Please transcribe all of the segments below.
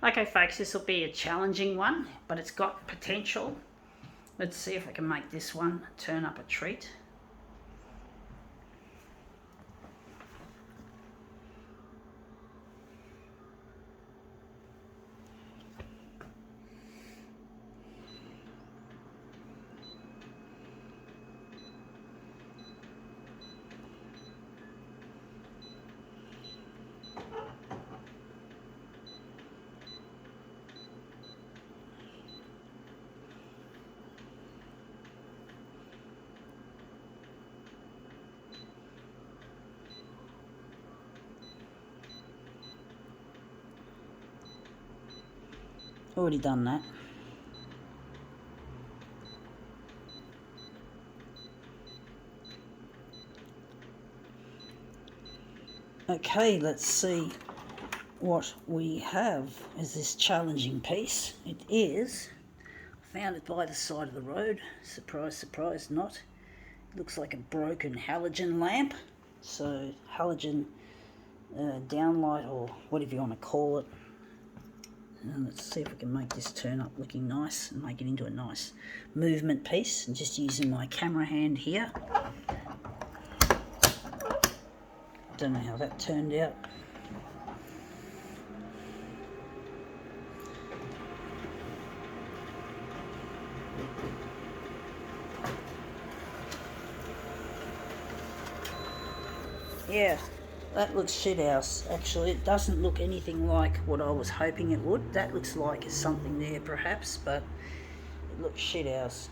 Okay folks, this will be a challenging one, but it's got potential. Let's see if I can make this one turn up a treat. Already done that. Okay, let's see what we have as this challenging piece. It is, I found it by the side of the road. Surprise, surprise, not. It looks like a broken halogen lamp. So halogen downlight, or whatever you want to call it. And let's see if we can make this turn up looking nice and make it into a nice movement piece. And just using my camera hand here. Don't know how that turned out. Yeah, that looks shithouse. Actually, it doesn't look anything like what I was hoping it would. That looks like something there perhaps, but it looks shithouse.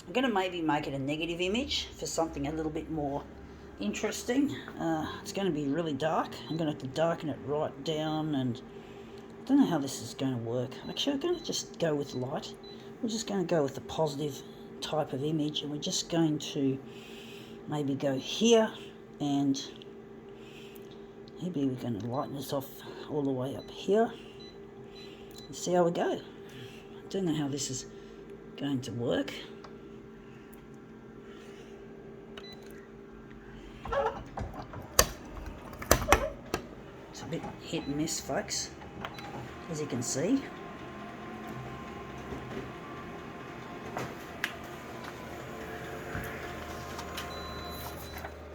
I'm going to maybe make it a negative image for something a little bit more interesting. It's going to be really dark. I'm going to have to darken it right down, and I don't know how this is going to work. Actually, I'm going to just go with light. We're just going to go with the positive type of image, and we're just going to maybe go here, and maybe we're going to lighten this off all the way up here and see how we go. I don't know how this is going to work. It's a bit hit and miss, folks, as you can see.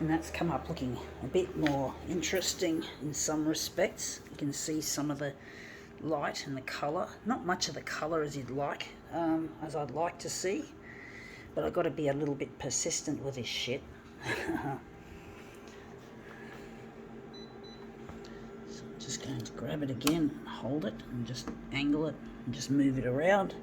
And that's come up looking a bit more interesting in some respects. You can see some of the light and the colour. Not much of the colour as you'd like, as I'd like to see. But I've got to be a little bit persistent with this shit. So I'm just going to grab it again, hold it, and just angle it, and just move it around.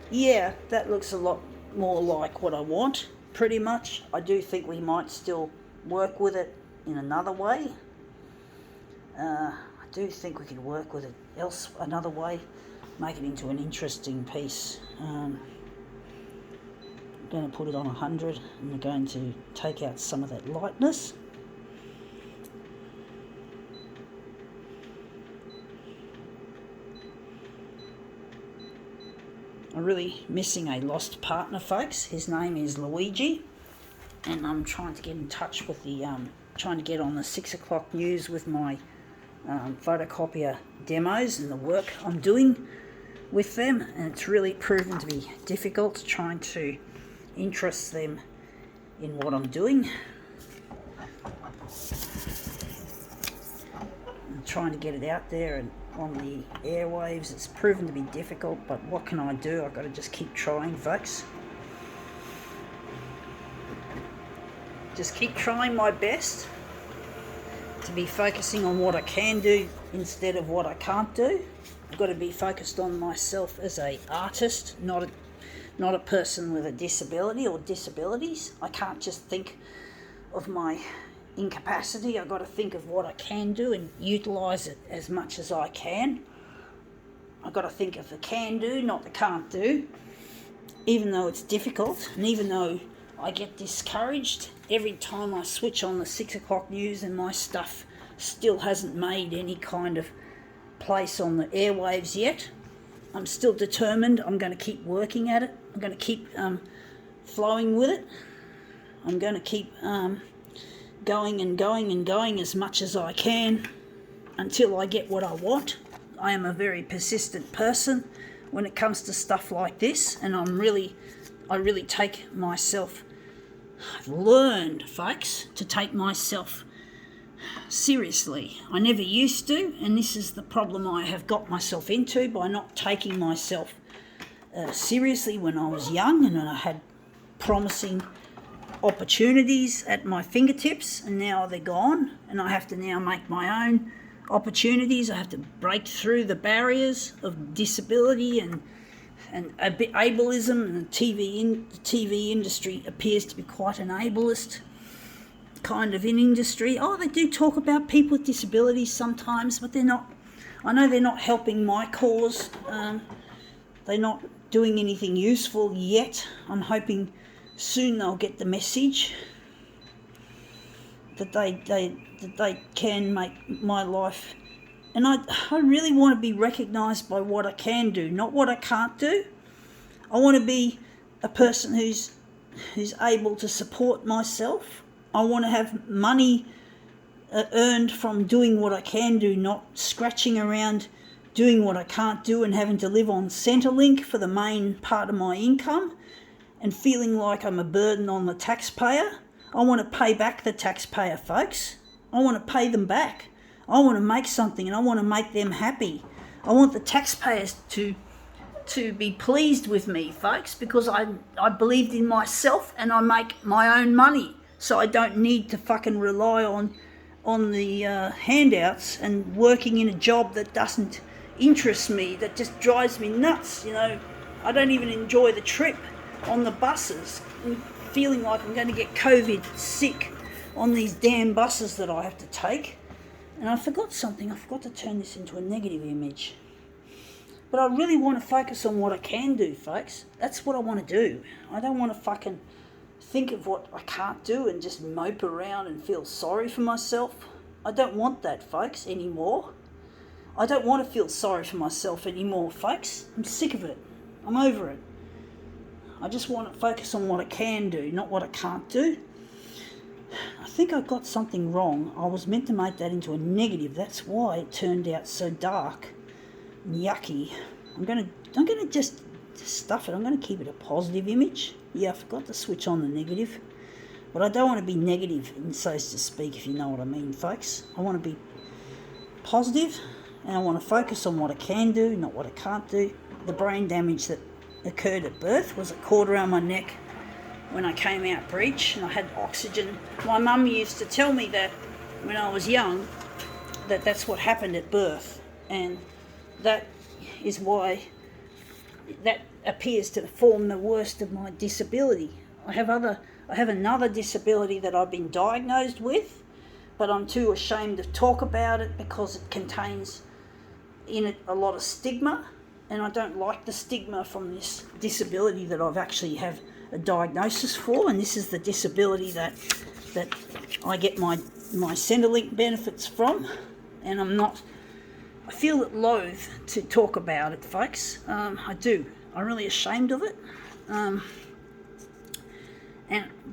Yeah, that looks a lot more like what I want, pretty much. I do think we might still work with it in another way. I do think we could work with it another way, make it into an interesting piece. I'm going to put it on 100, and we're going to take out some of that lightness. I'm really missing a lost partner, folks. His name is Luigi, and I'm trying to get in touch with trying to get on the 6 o'clock news with my photocopier demos and the work I'm doing with them, and it's really proven to be difficult trying to interest them in what I'm doing. I'm trying to get it out there and on the airwaves. It's proven to be difficult, but what can I do? I've got to just keep trying, folks. Just keep trying my best to be focusing on what I can do instead of what I can't do. I've got to be focused on myself as an artist, not a person with a disability or disabilities. I can't just think of my incapacity. I've got to think of what I can do and utilise it as much as I can. I've got to think of the can do, not the can't do. Even though it's difficult, and even though I get discouraged every time I switch on the 6 o'clock news and my stuff still hasn't made any kind of place on the airwaves yet. I'm still determined. I'm going to keep working at it. I'm going to keep flowing with it. I'm going to keep going and going and going as much as I can until I get what I want. I am a very persistent person when it comes to stuff like this, and I really take myself, I've learned, folks, to take myself seriously. I never used to, and this is the problem I have got myself into by not taking myself seriously when I was young, and I had promising opportunities at my fingertips, and now they're gone, and I have to now make my own opportunities. I have to break through the barriers of disability and a bit ableism, and the TV industry appears to be quite an ableist kind of an industry. Oh, they do talk about people with disabilities sometimes, but they're not. I know they're not helping my cause. They're not doing anything useful yet. I'm hoping soon they'll get the message that they can make my life. And I really want to be recognised by what I can do, not what I can't do. I want to be a person who's able to support myself. I want to have money earned from doing what I can do, not scratching around doing what I can't do and having to live on Centrelink for the main part of my income and feeling like I'm a burden on the taxpayer. I want to pay back the taxpayer, folks. I want to pay them back. I want to make something, and I want to make them happy. I want the taxpayers to be pleased with me, folks, because I believed in myself and I make my own money. So I don't need to fucking rely on the handouts and working in a job that doesn't interest me, that just drives me nuts. You know, I don't even enjoy the trip on the buses and feeling like I'm going to get COVID sick on these damn buses that I have to take. And I forgot something. I forgot to turn this into a negative image. But I really want to focus on what I can do, folks. That's what I want to do. I don't want to fucking think of what I can't do and just mope around and feel sorry for myself. I don't want that, folks, anymore. I don't want to feel sorry for myself anymore, folks. I'm sick of it. I'm over it. I just want to focus on what I can do, not what I can't do. I think I got something wrong. I was meant to make that into a negative. That's why it turned out so dark and yucky. I'm gonna just stuff it. I'm gonna keep it a positive image. Yeah, I forgot to switch on the negative. But I don't want to be negative, and so to speak, if you know what I mean, folks. I want to be positive, and I want to focus on what I can do, not what I can't do. The brain damage that occurred at birth was a cord around my neck when I came out breech, and I had oxygen. My mum used to tell me that when I was young, that's what happened at birth, and that is why that appears to form the worst of my disability. I have another disability that I've been diagnosed with, but I'm too ashamed to talk about it because it contains in it a lot of stigma, and I don't like the stigma from this disability that I've actually have a diagnosis for, and this is the disability that I get my Centrelink benefits from, and I feel it loath to talk about it, folks. I do. I'm really ashamed of it.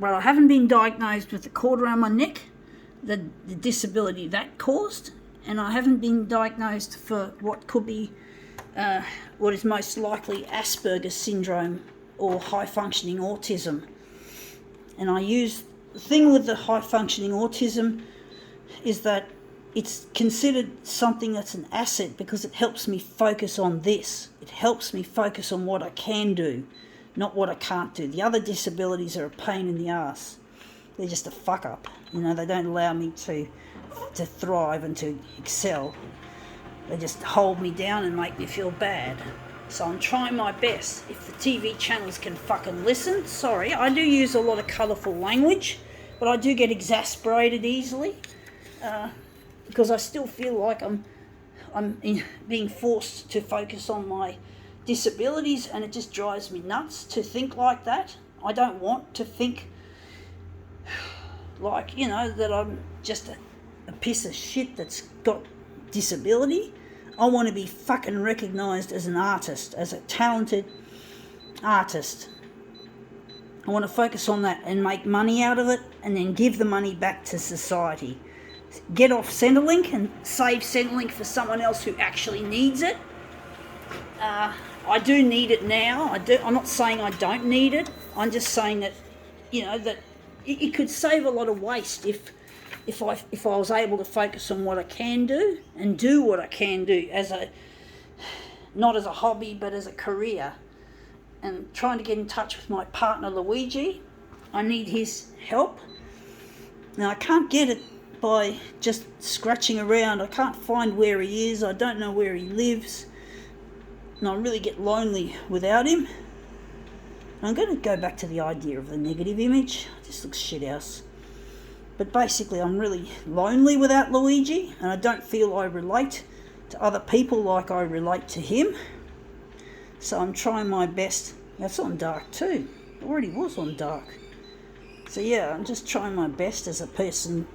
But I haven't been diagnosed with the cord around my neck, the disability that caused, and I haven't been diagnosed for what could be, what is most likely Asperger's syndrome or high-functioning autism. And the thing with the high-functioning autism is that it's considered something that's an asset because it helps me focus on this. It helps me focus on what I can do, not what I can't do. The other disabilities are a pain in the ass. They're just a fuck up. You know, they don't allow me to thrive and to excel. They just hold me down and make me feel bad. So I'm trying my best. If the TV channels can fucking listen, sorry, I do use a lot of colourful language, but I do get exasperated easily because I still feel like I'm being forced to focus on my disabilities, and it just drives me nuts to think like that. I don't want to think like, you know, that I'm just a piece of shit that's got disability. I want to be fucking recognised as an artist, as a talented artist. I want to focus on that and make money out of it and then give the money back to society. Get off Centrelink and save Centrelink for someone else who actually needs it. I do need it now. I'm not saying I don't need it. I'm just saying that, that it could save a lot of waste if I was able to focus on what I can do and do what I can do not as a hobby but as a career. And trying to get in touch with my partner Luigi. I need his help. Now I can't get it by just scratching around. I can't find where he is. I don't know where he lives. And I really get lonely without him. And I'm going to go back to the idea of the negative image. It just looks shithouse. But basically I'm really lonely without Luigi, and I don't feel I relate to other people like I relate to him. So I'm trying my best. That's on dark too. It already was on dark. So yeah, I'm just trying my best as a person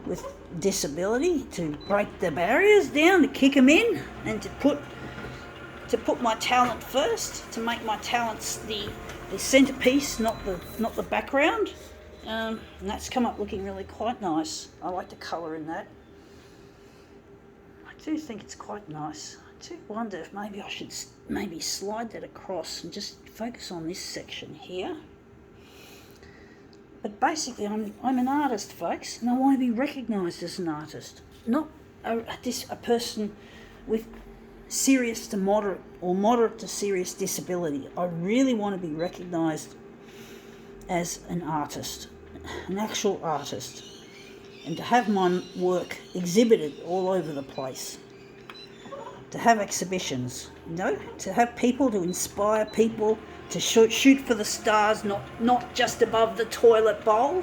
with disability to break the barriers down, to kick them in, and to put my talent first, to make my talents the centerpiece, not the background. And that's come up looking really quite nice. I like the colour in that. I do think it's quite nice. I do wonder if maybe I should slide that across and just focus on this section here. But basically I'm an artist, folks, and I want to be recognised as an artist, not a person with serious to moderate or moderate to serious disability. I really want to be recognised as an artist, an actual artist, and to have my work exhibited all over the place, to have exhibitions, to have people, to inspire people, to shoot for the stars, not just above the toilet bowl.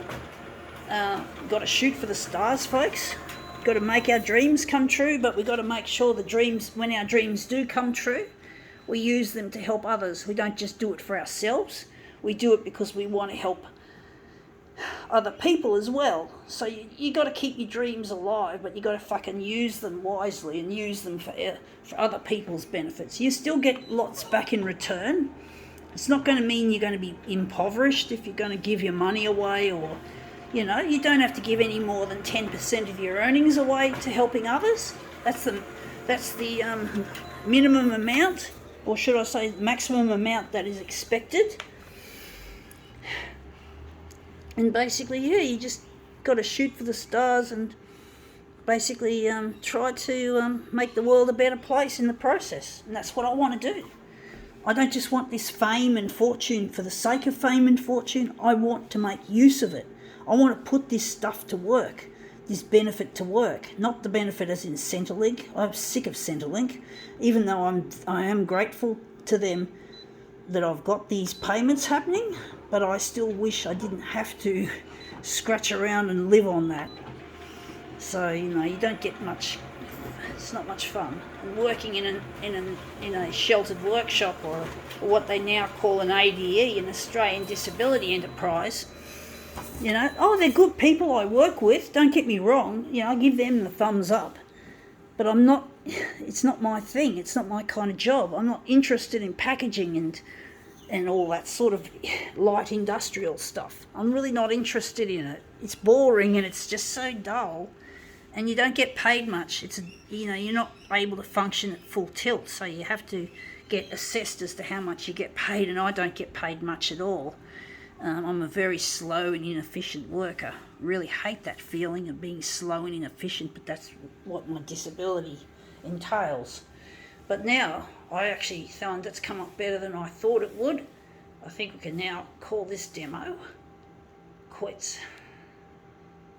Got to shoot for the stars, folks. Got to make our dreams come true, but we've got to make sure when our dreams do come true, we use them to help others. We don't just do it for ourselves. We do it because we want to help other people as well. So you got to keep your dreams alive, but you got to fucking use them wisely and use them for other people's benefits. You still get lots back in return. It's not going to mean you're going to be impoverished if you're going to give your money away, or you don't have to give any more than 10% of your earnings away to helping others. That's the minimum amount, or should I say maximum amount that is expected. And basically, you just got to shoot for the stars and basically try to make the world a better place in the process. And that's what I want to do. I don't just want this fame and fortune for the sake of fame and fortune. I want to make use of it. I want to put this stuff to work, this benefit to work, not the benefit as in Centrelink. I'm sick of Centrelink, even though I am grateful to them that I've got these payments happening, but I still wish I didn't have to scratch around and live on that. So you don't get much. It's not much fun. And working in a sheltered workshop, or what they now call an ADE, an Australian Disability Enterprise. They're good people I work with. Don't get me wrong. I give them the thumbs up, but I'm not. It's not my thing. It's not my kind of job. I'm not interested in packaging and all that sort of light industrial stuff. I'm really not interested in it. It's boring and it's just so dull. And you don't get paid much. You're not able to function at full tilt, so you have to get assessed as to how much you get paid, and I don't get paid much at all. I'm a very slow and inefficient worker. Really hate that feeling of being slow and inefficient, but that's what my disability entails. But now I actually found it's come up better than I thought it would. I think we can now call this demo quits.